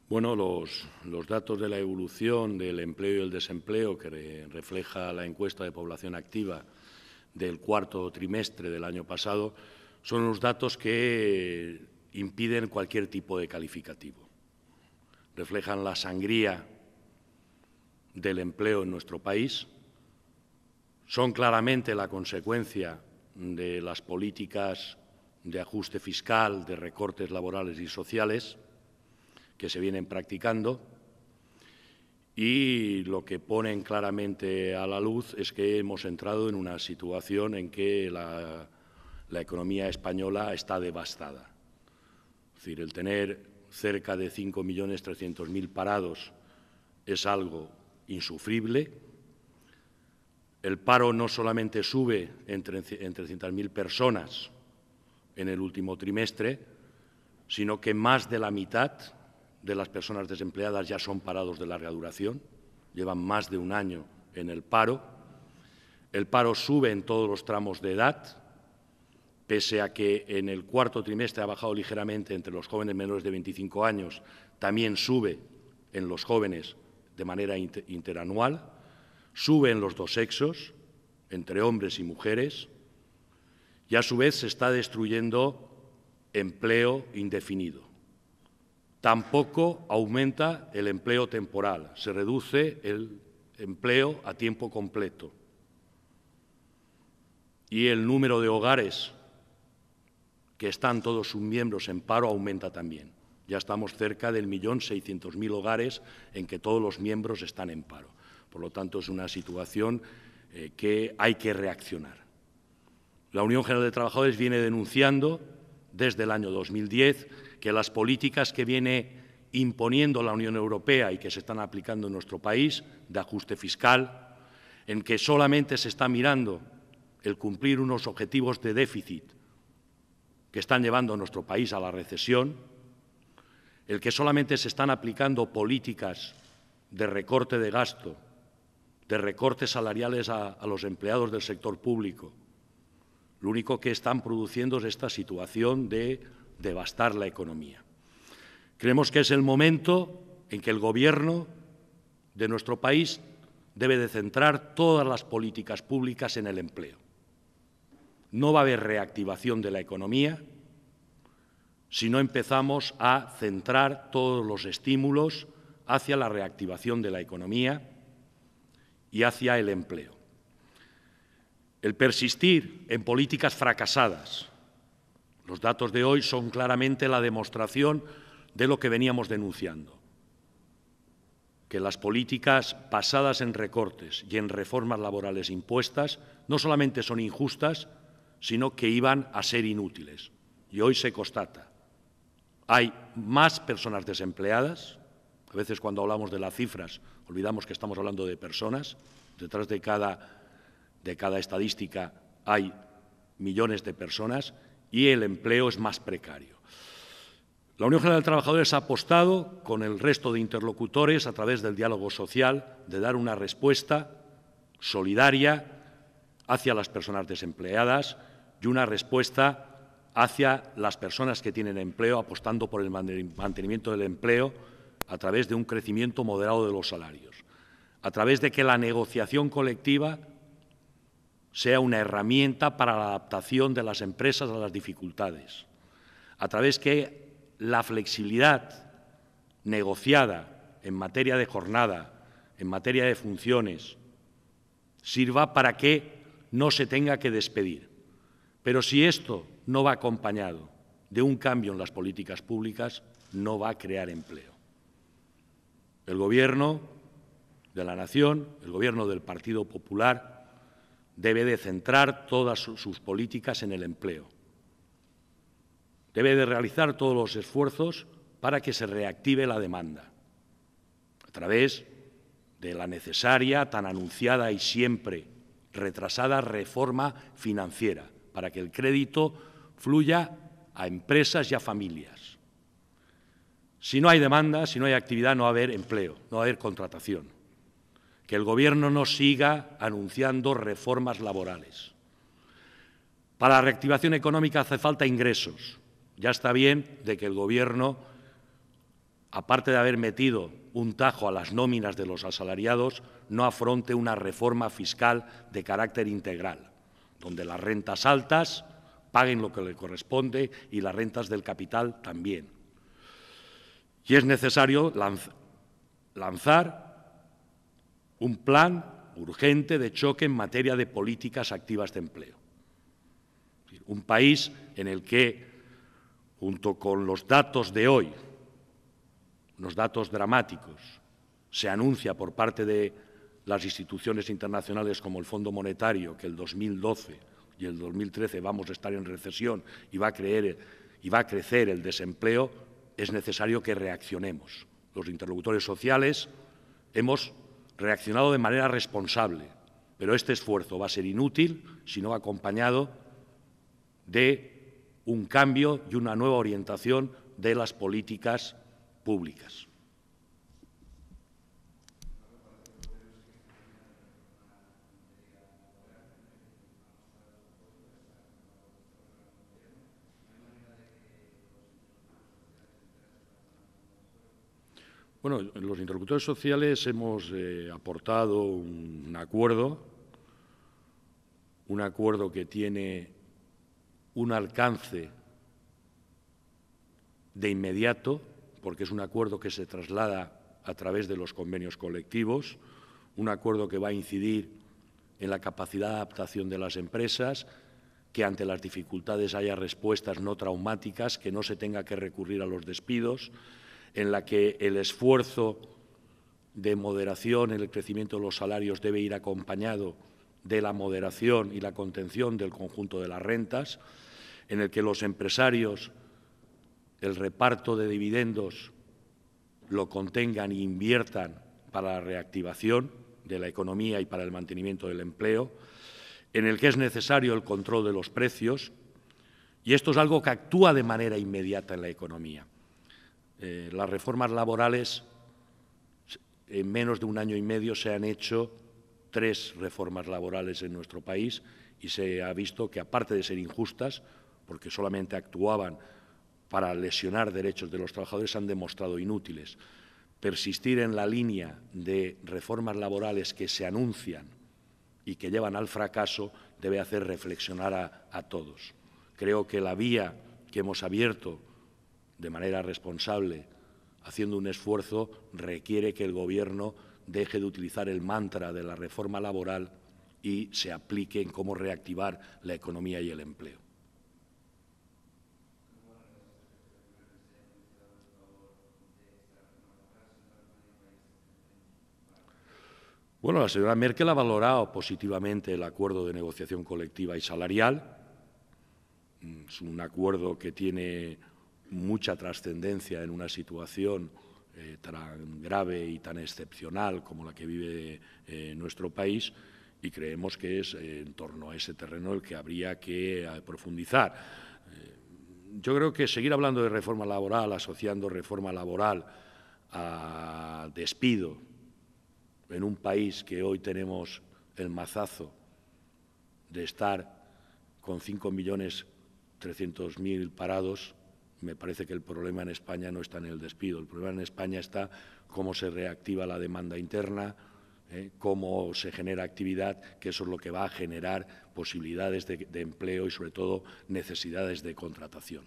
Bueno, los datos de la evolución del empleo y el desempleo que refleja la encuesta de población activa del cuarto trimestre del año pasado son unos datos que impiden cualquier tipo de calificativo. Reflejan la sangría del empleo en nuestro país, son claramente la consecuencia de las políticas de ajuste fiscal, de recortes laborales y sociales que se vienen practicando, y lo que ponen claramente a la luz es que hemos entrado en una situación en que la economía española está devastada. Es decir, el tener cerca de 5.300.000 parados es algo insufrible. El paro no solamente sube en 300.000 personas en el último trimestre, sino que más de la mitad de las personas desempleadas ya son parados de larga duración, llevan más de un año en el paro. El paro sube en todos los tramos de edad, pese a que en el cuarto trimestre ha bajado ligeramente entre los jóvenes menores de 25 años, también sube en los jóvenes de manera interanual, sube en los dos sexos, entre hombres y mujeres, y a su vez se está destruyendo empleo indefinido. Tampoco aumenta el empleo temporal, se reduce el empleo a tiempo completo. Y el número de hogares que están todos sus miembros en paro aumenta también. Ya estamos cerca del 1.600.000 hogares en que todos los miembros están en paro. Por lo tanto, es una situación que hay que reaccionar. La Unión General de Trabajadores viene denunciando desde el año 2010 que las políticas que viene imponiendo la Unión Europea y que se están aplicando en nuestro país, de ajuste fiscal, en que solamente se está mirando el cumplir unos objetivos de déficit que están llevando a nuestro país a la recesión, el que solamente se están aplicando políticas de recorte de gasto, de recortes salariales a los empleados del sector público. Lo único que están produciendo es esta situación de devastar la economía. Creemos que es el momento en que el Gobierno de nuestro país debe de centrar todas las políticas públicas en el empleo. No va a haber reactivación de la economía si no empezamos a centrar todos los estímulos hacia la reactivación de la economía y hacia el empleo. El persistir en políticas fracasadas. Los datos de hoy son claramente la demostración de lo que veníamos denunciando, que las políticas basadas en recortes y en reformas laborales impuestas no solamente son injustas, sino que iban a ser inútiles. Y hoy se constata. Hay más personas desempleadas. A veces cuando hablamos de las cifras olvidamos que estamos hablando de personas. Detrás de cada estadística hay millones de personas y el empleo es más precario. La Unión General de Trabajadores ha apostado con el resto de interlocutores a través del diálogo social de dar una respuesta solidaria hacia las personas desempleadas y una respuesta hacia las personas que tienen empleo, apostando por el mantenimiento del empleo a través de un crecimiento moderado de los salarios, a través de que la negociación colectiva sea una herramienta para la adaptación de las empresas a las dificultades, a través que la flexibilidad negociada en materia de jornada, en materia de funciones, sirva para que no se tenga que despedir. Pero si esto no va acompañado de un cambio en las políticas públicas, no va a crear empleo. El Gobierno de la Nación, el Gobierno del Partido Popular, debe de centrar todas sus políticas en el empleo. Debe de realizar todos los esfuerzos para que se reactive la demanda, a través de la necesaria, tan anunciada y siempre retrasada reforma financiera, para que el crédito fluya a empresas y a familias. Si no hay demanda, si no hay actividad, no va a haber empleo, no va a haber contratación. Que el Gobierno no siga anunciando reformas laborales. Para la reactivación económica hace falta ingresos. Ya está bien de que el Gobierno aparte de haber metido un tajo a las nóminas de los asalariados, no afronte una reforma fiscal de carácter integral, donde las rentas altas paguen lo que le corresponde y las rentas del capital también. Y es necesario lanzar un plan urgente de choque en materia de políticas activas de empleo. Un país en el que, junto con los datos de hoy, los datos dramáticos, se anuncia por parte de las instituciones internacionales como el Fondo Monetario que el 2012 y el 2013 vamos a estar en recesión y va a crecer el desempleo, es necesario que reaccionemos. Los interlocutores sociales hemos reaccionado de manera responsable, pero este esfuerzo va a ser inútil si no va acompañado de un cambio y una nueva orientación de las políticas públicas. Bueno, los interlocutores sociales hemos aportado un acuerdo que tiene un alcance de inmediato, porque es un acuerdo que se traslada a través de los convenios colectivos, un acuerdo que va a incidir en la capacidad de adaptación de las empresas, que ante las dificultades haya respuestas no traumáticas, que no se tenga que recurrir a los despidos, en la que el esfuerzo de moderación en el crecimiento de los salarios debe ir acompañado de la moderación y la contención del conjunto de las rentas, en el que los empresarios el reparto de dividendos lo contengan e inviertan para la reactivación de la economía y para el mantenimiento del empleo, en el que es necesario el control de los precios, y esto es algo que actúa de manera inmediata en la economía. Las reformas laborales, en menos de un año y medio se han hecho 3 reformas laborales en nuestro país y se ha visto que, aparte de ser injustas, porque solamente actuaban para lesionar derechos de los trabajadores, han demostrado inútiles. Persistir en la línea de reformas laborales que se anuncian y que llevan al fracaso debe hacer reflexionar a todos. Creo que la vía que hemos abierto de manera responsable, haciendo un esfuerzo, requiere que el Gobierno deje de utilizar el mantra de la reforma laboral y se aplique en cómo reactivar la economía y el empleo. Bueno, la señora Merkel ha valorado positivamente el acuerdo de negociación colectiva y salarial. Es un acuerdo que tiene mucha trascendencia en una situación tan grave y tan excepcional como la que vive nuestro país, y creemos que es en torno a ese terreno el que habría que profundizar. Yo creo que seguir hablando de reforma laboral, asociando reforma laboral a despido, en un país que hoy tenemos el mazazo de estar con 5.300.000 parados, me parece que el problema en España no está en el despido. El problema en España está cómo se reactiva la demanda interna, cómo se genera actividad, que eso es lo que va a generar posibilidades de empleo y, sobre todo, necesidades de contratación.